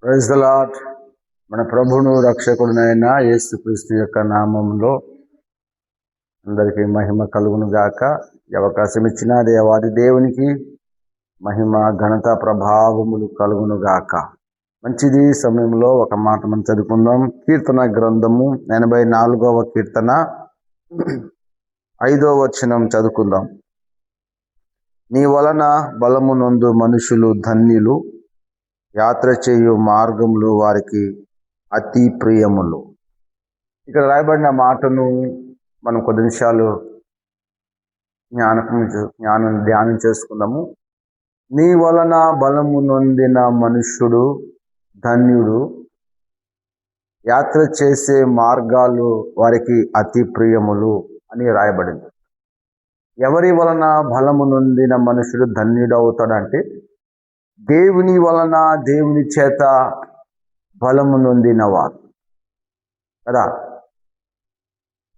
Praise the lord. మన ప్రభువును రక్షకుడునైన యేసుక్రీస్తు యొక్క నామంలో అందరికీ మహిమ కలుగును గాక. ఈ అవకాశం ఇచ్చిన దేవాది దేవునికి మహిమ ఘనత ప్రభావములు కలుగును గాక. మంచిది. సమయంలో ఒక మాట మనం చదువుకుందాం. కీర్తన గ్రంథము 84వ కీర్తన 5వ వచనం చదువుకుందాం. నీ వలన బలము నొందు మనుషులు ధన్యులు, యాత్ర చేయు మార్గములు వారికి అతి ప్రియములు. ఇక్కడ రాయబడిన మాటను మనం కొద్ది నిమిషాలు ధ్యానం చేసుకుందాము. నీ వలన బలము నొందిన మనుష్యుడు ధన్యుడు, యాత్ర చేసే మార్గాలు వారికి అతి ప్రియములు అని రాయబడింది. ఎవరి వలన బలము నొందిన మనుషుడు ధన్యుడు అవుతాడంటే దేవుని వలన, దేవుని చేత బలము నొందినవారు కదా.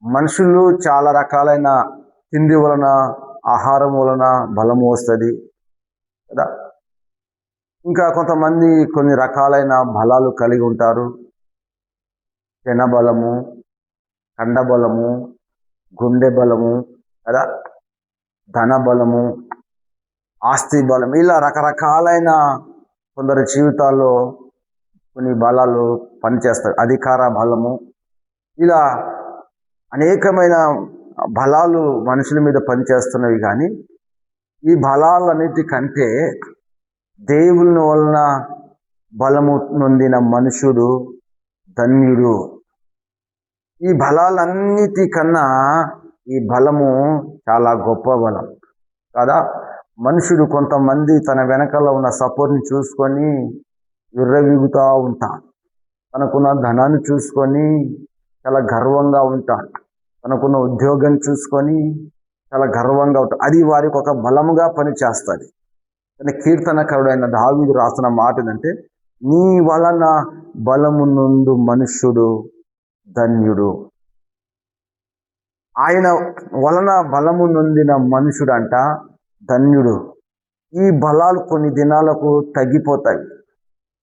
మనుషులు చాలా రకాలైన తిండి వలన, ఆహారం వలన బలము వస్తుంది కదా. ఇంకా కొంతమంది కొన్ని రకాలైన బలాలు కలిగి ఉంటారు. జన బలము, కండ బలము, గుండె బలము కదా, ధన బలము, ఆస్తి బలం, ఇలా రకరకాలైన కొందరి జీవితాల్లో కొన్ని బలాలు పనిచేస్తాయి. అధికార బలము, ఇలా అనేకమైన బలాలు మనుషుల మీద పనిచేస్తున్నవి. కానీ ఈ బలాలన్నిటికంటే దేవుని వలన బలము నొందిన మనుషుడు ధన్యుడు. ఈ బలాలన్నిటికన్నా ఈ బలము చాలా గొప్ప బలం కదా. మనుషుడు కొంతమంది తన వెనకాల ఉన్న సపోర్ట్ని చూసుకొని విర్రవీగుతూ ఉంటాడు. తనకున్న ధనాన్ని చూసుకొని చాలా గర్వంగా ఉంటాడు. తనకున్న ఉద్యోగం చూసుకొని చాలా గర్వంగా ఉంటాడు. అది వారికి ఒక బలముగా పనిచేస్తుంది. కానీ కీర్తనకారుడైన దావీదు రాసిన మాట ఏంటంటే, నీ వలన బలము నొందు మనుష్యుడు ధన్యుడు. ఆయన వలన బలము నొందిన మనుషుడంట ధన్యుడు. ఈ బలాలు కొన్ని దినాలకు తగ్గిపోతాయి.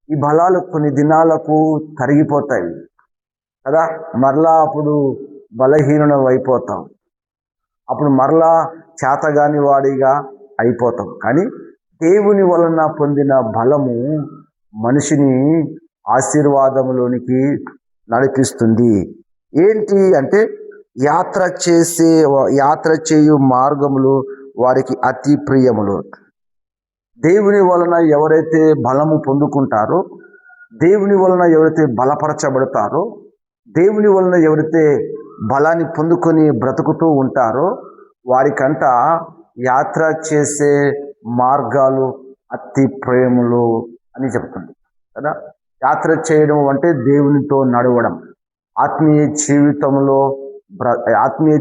ఈ బలాలు కొన్ని దినాలకు తరిగిపోతాయి కదా. మరలా అప్పుడు బలహీనం అయిపోతాం. అప్పుడు మరలా చేతగాని వాడిగా అయిపోతాం. కానీ దేవుని వలన పొందిన బలము మనిషిని ఆశీర్వాదంలోనికి నడిపిస్తుంది. ఏంటి అంటే, యాత్ర చేయు మార్గములు వారికి అతి ప్రియములు. దేవుని వలన ఎవరైతే బలము పొందుకుంటారో, దేవుని వలన ఎవరైతే బలపరచబడతారో, దేవుని వలన ఎవరైతే బలాన్ని పొందుకొని బ్రతుకుతూ ఉంటారో వారికంట యాత్ర చేసే మార్గాలు అతి ప్రేమలు అని చెప్తుంది కదా. యాత్ర చేయడం అంటే దేవునితో నడవడం, ఆత్మీయ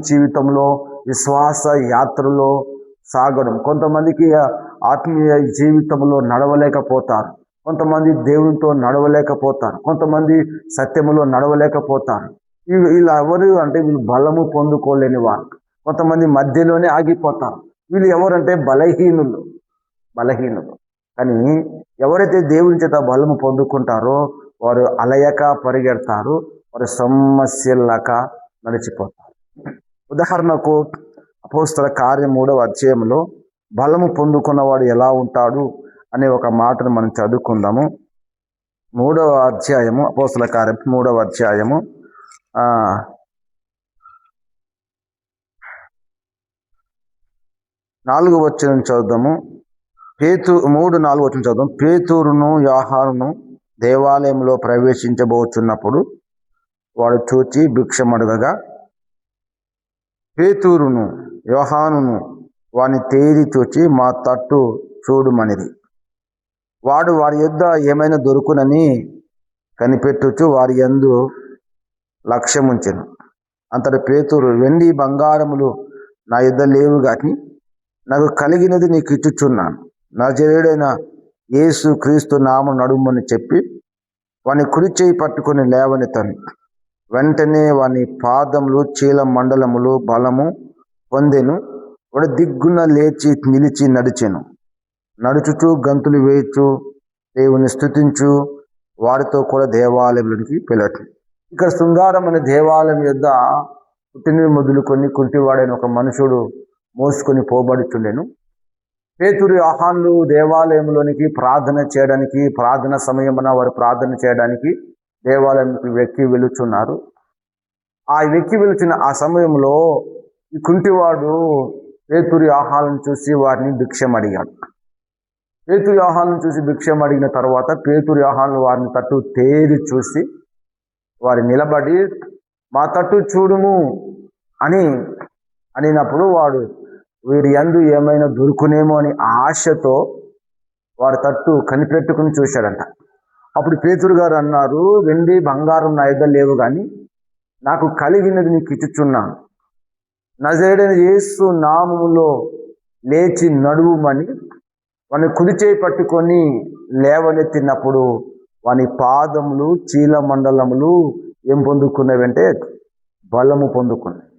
జీవితంలో విశ్వాస యాత్రలో సాగడం. కొంతమందికి ఆత్మీయ జీవితంలో నడవలేకపోతారు, కొంతమంది దేవునితో నడవలేకపోతారు, కొంతమంది సత్యములో నడవలేకపోతారు. వీళ్ళు ఎవరు అంటే వీళ్ళు బలము పొందుకోలేని వారు. కొంతమంది మధ్యలోనే ఆగిపోతారు. వీళ్ళు ఎవరంటే బలహీనులు. కానీ ఎవరైతే దేవుని చేత బలము పొందుకుంటారో వారు అలయక పరిగెడతారు, వారు సమస్యలక నడిచిపోతారు. ఉదాహరణకు అపోస్తల కార్యం 3వ అధ్యాయంలో బలము పొందుకున్నవాడు ఎలా ఉంటాడు అనే ఒక మాటను మనం చదువుకుందాము. 3వ అధ్యాయము, అపోస్తల కార్యం 3వ అధ్యాయము 4వ వచనం చదువుదాము. 3:4 వచనం చదువుదాం. పేతురును యోహానును దేవాలయంలో ప్రవేశించబోచున్నప్పుడు వాడు చూచి భిక్షమడగగా, పేతురును యోహానును వాని తేరి చూచి మా తట్టు చూడుమనిరి. వాడు వారి యొద్ద ఏమైనా దొరుకునని కనిపెట్టుచు వారి యందు లక్ష్యముంచెను. అంతటి పేతురు, వెండి బంగారములు నా యొద్ద లేవు గాని నాకు కలిగినది నీకు ఇచ్చుచున్నాను. నజరేయుడైన యేసు క్రీస్తు నామమున నడుమని చెప్పి వాని కుడి చేయి పట్టుకుని లేవనెత్తను. వెంటనే వాని పాదములు చీల మండలములు బలము పొందెను. వాడు దిగ్గున లేచి నిలిచి నడిచెను. నడుచుచు గంతులు వేయచ్చు దేవుని స్తుతించు వారితో కూడా దేవాలయంలోనికి వెళ్ళట్లేదు. ఇక్కడ శృంగారం అనే దేవాలయం యొద్ద పుట్టిన మొదలుకొని కుంటివాడైన ఒక మనుషుడు మోసుకొని పోబడుచుండెను. పేతురు యోహానులు దేవాలయంలోనికి ప్రార్థన చేయడానికి, ప్రార్థన సమయమున వారు ప్రార్థన చేయడానికి దేవాలయంకి వెక్కి వెళుచున్నారు. ఆ వెక్కి వెళుచున్న ఆ సమయంలో ఈ కుంటివాడు పేతురు యోహానులను చూసి వారిని భిక్షం అడిగాడు. పేతురు యోహానులను చూసి భిక్షం అడిగిన తర్వాత పేతురు యోహానులు వారిని తట్టు తేరి చూసి వారి నిలబడి మా తట్టు చూడుము అనినప్పుడు వాడు వీరి యందు ఏమైనా దొరుకునేమో అని ఆశతో వారి తట్టు కనిపెట్టుకుని చూశాడంట. అప్పుడు పేతురు గారు అన్నారు, వెండి బంగారం నా యొద్ద లేవు, కానీ నాకు కలిగినది నీకు ఇచ్చుచున్నాను. నజరేయుడైన యేసు నామములో లేచి నడువుమని వాని కుడి చేయి పట్టుకొని లేవనెత్తినప్పుడు వాని పాదములు చీల మండలములు ఏం పొందుకునేవంటే బలము పొందుకునేవి.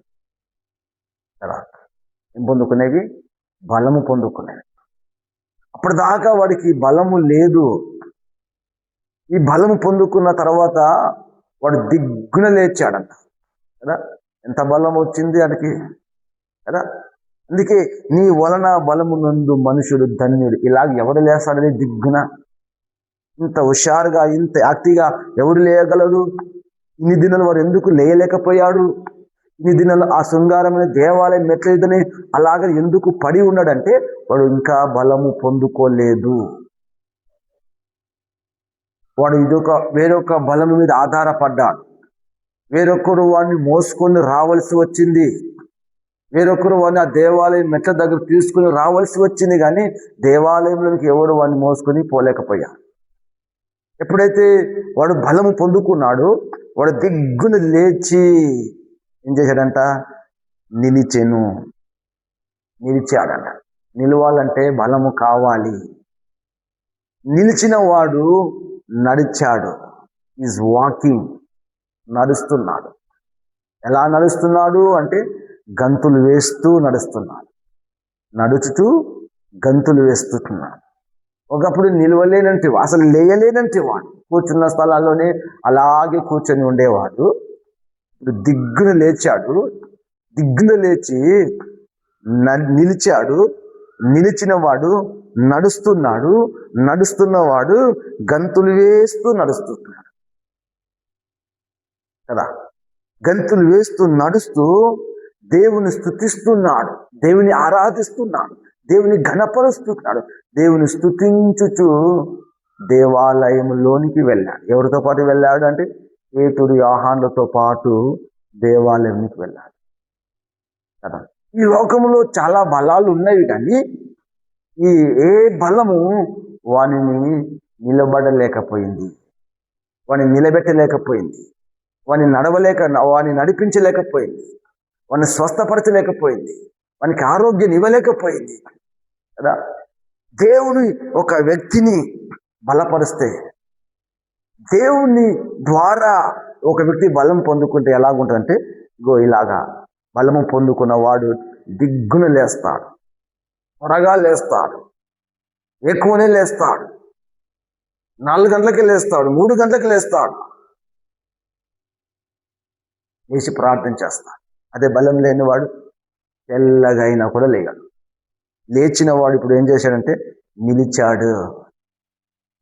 ఏం పొందుకునేవి? బలము పొందుకునేవి. అప్పటిదాకా వాడికి బలము లేదు. ఈ బలము పొందుకున్న తర్వాత వాడు దిగ్గున లేచాడంట కదా. ఎంత బలం వచ్చింది వాడికి కదా. అందుకే నీ వలన బలము నందు మనుషుడు ధన్యుడు. ఇలాగ ఎవరు లేస్తాడని దిగ్గున, ఇంత హుషారుగా, ఇంత యాక్టివ్గా ఎవరు లేయగలరు? ఇన్ని దినాలు వారు ఎందుకు లేయలేకపోయాడు? ఇన్ని దినాలు ఆ శృంగారమైన దేవాలయం మెట్లేదని అలాగ ఎందుకు పడి ఉన్నాడంటే వాడు ఇంకా బలము పొందుకోలేదు. వాడు వేరొక బలం మీద ఆధారపడ్డాడు. వేరొకరు వాడిని మోసుకొని రావాల్సి వచ్చింది. వేరొకరు వాడిని ఆ దేవాలయం మెట్ల దగ్గర తీసుకుని రావాల్సి వచ్చింది, కానీ దేవాలయంలోనికి ఎవడు వాడిని మోసుకొని పోలేకపోయాడు. ఎప్పుడైతే వాడు బలము పొందుకున్నాడో వాడు దిగ్గున లేచి ఏం చేశాడంట? నిలిచాడంట. నిలవాలంటే బలము కావాలి. నిలిచిన వాడు నడిచాడు. ఈజ్ వాకింగ్, నడుస్తున్నాడు. ఎలా నడుస్తున్నాడు అంటే గంతులు వేస్తూ నడుస్తున్నాడు. నడుచుతూ గంతులు వేస్తున్నాడు. ఒకప్పుడు నిలవలేనంటే, అసలు లేయలేనంటే వాడు కూర్చున్న స్థలాల్లోనే అలాగే కూర్చొని ఉండేవాడు. ఇప్పుడు దిగ్గున లేచాడు. దిగ్గున లేచి నిలిచాడు. నిలిచిన వాడు నడుస్తున్నాడు. నడుస్తున్నవాడు గంతులు వేస్తూ నడుస్తున్నాడు కదా. గంతులు వేస్తూ నడుస్తూ దేవుని స్తుతిస్తున్నాడు, దేవుని ఆరాధిస్తున్నాడు, దేవుని ఘనపరుస్తున్నాడు. దేవుని స్తుతించుచు దేవాలయంలోనికి వెళ్ళాడు. ఎవరితో పాటు వెళ్ళాడు అంటే పేతురు యోహానులతో పాటు దేవాలయానికి వెళ్ళాడు కదా. ఈ లోకంలో చాలా బలాలు ఉన్నవి, కానీ ఏ బలము వానిని నిలబడలేకపోయింది, వాడిని నిలబెట్టలేకపోయింది, వాడిని నడిపించలేకపోయింది, వాడిని స్వస్థపరచలేకపోయింది, వానికి ఆరోగ్యం ఇవ్వలేకపోయింది కదా. దేవుని ఒక వ్యక్తిని బలపరిస్తే, దేవుని ద్వారా ఒక వ్యక్తి బలం పొందుకుంటే ఎలాగుంటుందంటే ఇలాగా బలము పొందుకున్న వాడు దిగ్గున లేస్తాడు, త్వరగా లేస్తాడు, ఎక్కువనే లేస్తాడు, 4 గంటలకి లేస్తాడు, 3 గంటలకి లేస్తాడు, లేచి ప్రార్థన చేస్తాడు. అదే బలం లేనివాడు తెల్లగా అయినా కూడా లేగాడు. లేచిన వాడు ఇప్పుడు ఏం చేశాడంటే నిలిచాడు.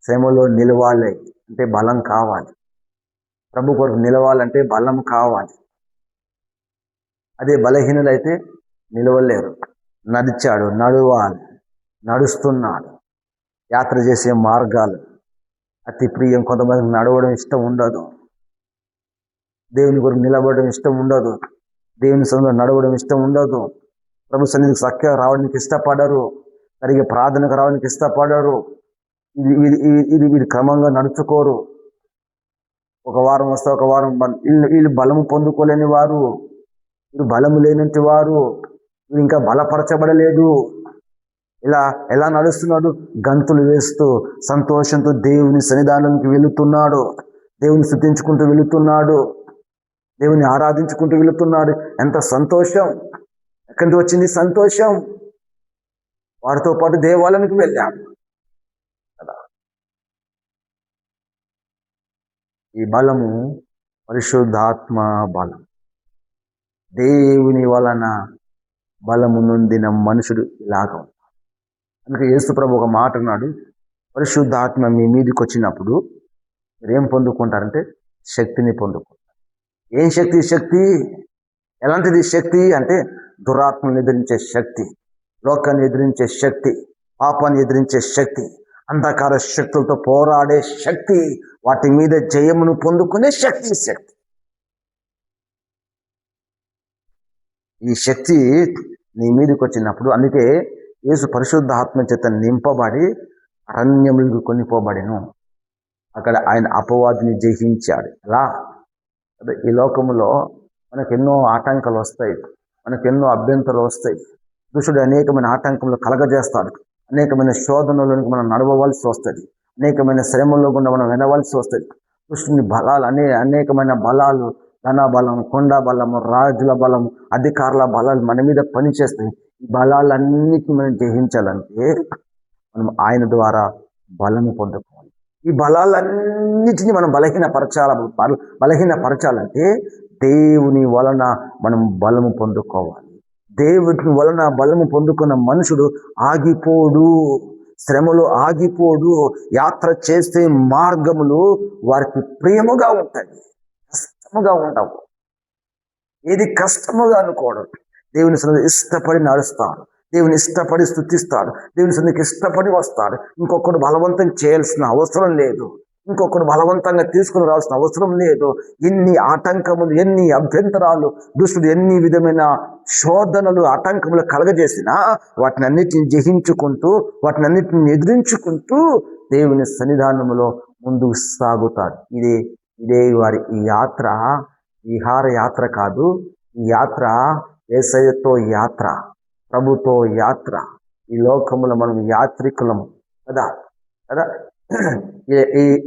శ్రమలో నిలవాలి అంటే బలం కావాలి. ప్రభు కొరకు నిలవాలంటే బలం కావాలి. అదే బలహీనులైతే నిలవలేరు. నడిచాడు, నడవాలి, నడుస్తున్నాడు. యాత్ర చేసే మార్గాలు అతి ప్రియం. కొంతమందికి నడవడం ఇష్టం ఉండదు, దేవుని కొరకు నిలబడడం ఇష్టం ఉండదు, దేవుని సన్నిధిలో నడవడం ఇష్టం ఉండదు, ప్రభు సన్నిధికి చక్కగా రావడానికి ఇష్టపడరు, సరిగ్గా ప్రార్థనకు రావడానికి ఇష్టపడరు. ఇది క్రమంగా నడుచుకోరు. ఒక వారం వస్తే ఒక వారం వీళ్ళు బలము పొందుకోలేని వారు, వీరు బలము లేనంటి వారు, వీరు ఇంకా బలపరచబడలేదు. ఎలా నడుస్తున్నాడు? గంతులు వేస్తూ సంతోషంతో దేవుని సన్నిధానానికి వెళుతున్నాడు, దేవుని స్తుతించుకుంటూ వెళుతున్నాడు, దేవుని ఆరాధించుకుంటూ వెళుతున్నాడు. ఎంత సంతోషం! ఎక్కడి నుంచి వచ్చింది సంతోషం? వారితో పాటు దేవాలయానికి వెళ్ళాడు కదా. ఈ బలము పరిశుద్ధాత్మ బలం. దేవుని వలన బలము నొందిన మనుషుడు ఇలాగ. అందుకే యేసు ప్రభు ఒక మాట అన్నాడు, పరిశుద్ధాత్మ మీ మీదకి వచ్చినప్పుడు మీరు ఏం పొందుకుంటారంటే శక్తిని పొందుకుంటారు. ఏం శక్తి? శక్తి ఎలాంటిది? శక్తి అంటే దురాత్మను ఎదిరించే శక్తి, లోకాన్ని ఎదిరించే శక్తి, పాపాన్ని ఎదిరించే శక్తి, అంధకార శక్తులతో పోరాడే శక్తి, వాటి మీద జయమును పొందుకునే శక్తి. ఈ శక్తి నీ మీదకి వచ్చినప్పుడు, అందుకే యేసు పరిశుద్ధ ఆత్మ చేత నింపబడి అరణ్యములకు కొనిపోబడెను. అక్కడ ఆయన అపవాదిని జయించాడు. అలా ఈ లోకములో మనకెన్నో ఆటంకాలు వస్తాయి, మనకెన్నో అభ్యంతరాలు వస్తాయి. దుష్టుడు అనేకమైన ఆటంకములు కలగజేస్తాడు, అనేకమైన శోధనలోనికి మనం నడవవలసి వస్తుంది, అనేకమైన శ్రమల్లో గుండా మనం వినవలసి వస్తుంది. దుష్టుని బలాలు అనేకమైన బలాలు, ధన బలం, కొండ బలము, రాజుల బలము, అధికారుల బలాలు మన మీద పనిచేస్తాయి. ఈ బలాలన్నిటిని మనం జయించాలంటే మనం ఆయన ద్వారా బలము పొందుకోవాలి. ఈ బలాలన్నిటినీ మనం బలహీనపరచాలంటే దేవుని వలన మనం బలము పొందుకోవాలి. దేవుని వలన బలము పొందుకున్న మనుషుడు ఆగిపోడు, శ్రమలు ఆగిపోడు. యాత్ర చేసే మార్గములు వారికి ప్రేమగా ఉంటాయి, కష్టముగా ఉండవు. ఏది కష్టముగా అనుకోవడం. దేవుని సన్నిధికి ఇష్టపడి నడుస్తాడు, దేవుని ఇష్టపడి స్తుతిస్తాడు, దేవుని సన్నిధికి ఇష్టపడి వస్తాడు. ఇంకొకడు బలవంతం చేయాల్సిన అవసరం లేదు, ఇంకొకడు బలవంతంగా తీసుకుని రావాల్సిన అవసరం లేదు. ఎన్ని ఆటంకములు, ఎన్ని అభ్యంతరాలు, దుష్టుడు ఎన్ని విధమైన శోధనలు, ఆటంకములు కలగజేసినా వాటిని అన్నిటిని జయించుకుంటూ, వాటిని అన్నిటిని ఎదిరించుకుంటూ దేవుని సన్నిధానములో ముందుకు సాగుతాడు. ఇదే వారి ఈ యాత్ర విహార యాత్ర కాదు. ఈ యాత్ర యేసయ్యతో యాత్ర, ప్రభుతో యాత్ర. ఈ లోకములో మనం యాత్రికులము కదా.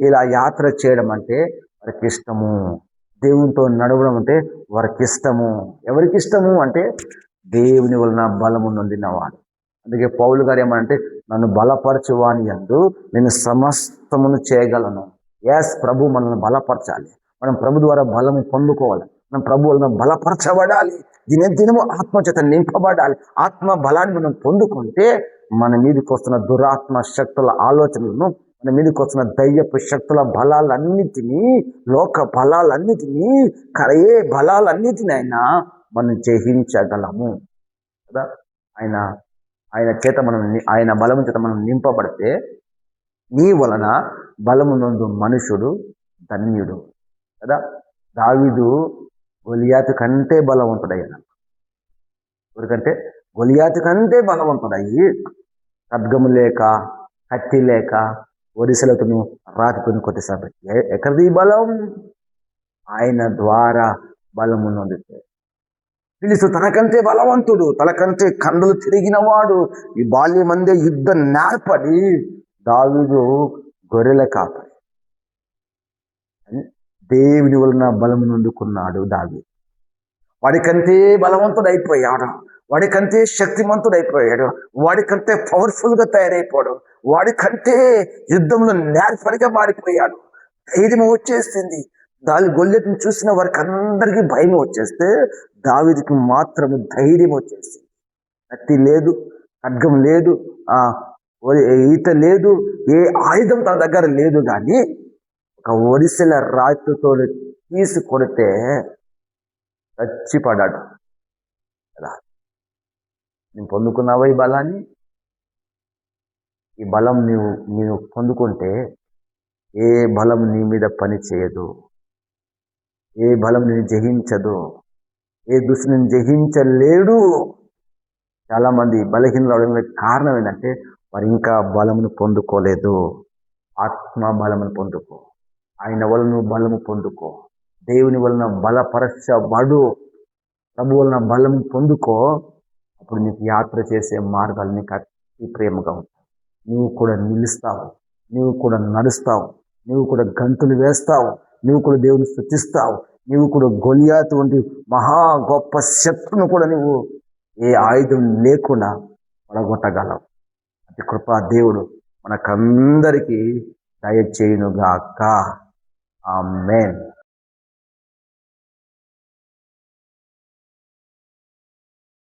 ఇలా యాత్ర చేయడం అంటే వారికి ఇష్టము. దేవునితో నడవడం అంటే వారికి ఇష్టము. ఎవరికి ఇష్టము అంటే దేవుని వలన బలము నొందినవాడు. అందుకే పౌలు గారు ఏమంటే, నన్ను బలపరచువాని యందు నేను సమస్తమును చేయగలను. ప్రభు మనల్ని బలపరచాలి, మనం ప్రభు ద్వారా బలము పొందుకోవాలి, మనం ప్రభు వలన బలపరచబడాలి, దినదినము ఆత్మచేత నింపబడాలి. ఆత్మ బలాన్ని మనం పొందుకుంటే మన మీదకి వస్తున్న దురాత్మ శక్తుల ఆలోచనలను, మన మీదకి వస్తున్న దయ్యపు శక్తుల బలాలన్నిటినీ, లోక బలాలన్నిటినీ, కరయే బలాలన్నిటినీ మనం జయించగలము కదా. ఆయన చేత మనం, ఆయన బలము చేత మనం నింపబడితే నీ వలన బలము నొందు మనుషుడు ధన్యుడు కదా. దావీదు గొలియాతు కంటే బలవంతుడయ్యాడు. ఎవరికంటే గొలియాతు కంటే బలవంతుడయ్యి, ఖడ్గము లేక, కత్తి లేక, ఒడిసెలతోను రాతితోను కొట్టేసాడు. ఎక్కడిది బలం? ఆయన ద్వారా బలము నొందితే. ఫిలిస్తు తనకంటే బలవంతుడు, తనకంటే కండలు తిరిగినవాడు, ఈ బాల్యమందే యుద్ధం నేర్పడి దావీదు గొర్రెల కాపరి. దేవుని వలన బలము నొందుకున్నాడు దావీదు. వాడికంటే బలవంతుడైపోయాడు, వాడికంటే శక్తిమంతుడైపోయాడు, వాడికంటే పవర్ఫుల్గా తయారైపోయాడు, వాడికంటే యుద్ధంలో నేర్పడిగా మారిపోయాడు. ధైర్యం వచ్చేసింది. గొల్లియతుని చూసిన వారికి అందరికీ భయం వచ్చేస్తే దావీదుకి మాత్రము ధైర్యం వచ్చేసింది. కత్తి లేదు, ఖడ్గం లేదు, ఈత లేదు, ఏ ఆయుధం తన దగ్గర లేదు. కానీ ఒక ఒడిసెల రాతితో తీసి కొడితే చచ్చిపడ్డాడు కదా. నేను పొందుకున్నావా ఈ బలాన్ని? ఈ బలం నీవు పొందుకుంటే ఏ బలం నీ మీద పని చేయదు, ఏ బలం నేను జయించదు, ఏ దుష్టుని జయించలేడు. చాలామంది బలహీనలు అవడానికి కారణం ఏంటంటే వారు ఇంకా బలమును పొందుకోలేదు. ఆత్మ బలమును పొందుకో, ఆయన వలన బలము పొందుకో, దేవుని వలన బలపరచబడు, ప్రభు వలన బలము పొందుకో. అప్పుడు నీకు యాత్ర చేసే మార్గాలు నీకు అతి ప్రేమగా ఉంటాయి. నువ్వు కూడా నిలుస్తావు, నువ్వు కూడా నడుస్తావు, నువ్వు కూడా గంతులు వేస్తావు, నువ్వు కూడా దేవుని స్తుతిస్తావు, నువ్వు కూడా గొలియాతు వంటి మహా గొప్ప శత్రును కూడా నువ్వు ఏ ఆయుధం లేకుండా పడగొట్టగలవు. అతి కృపా దేవుడు మనకందరికీ దయచేయునుగాక. ఆమేన్.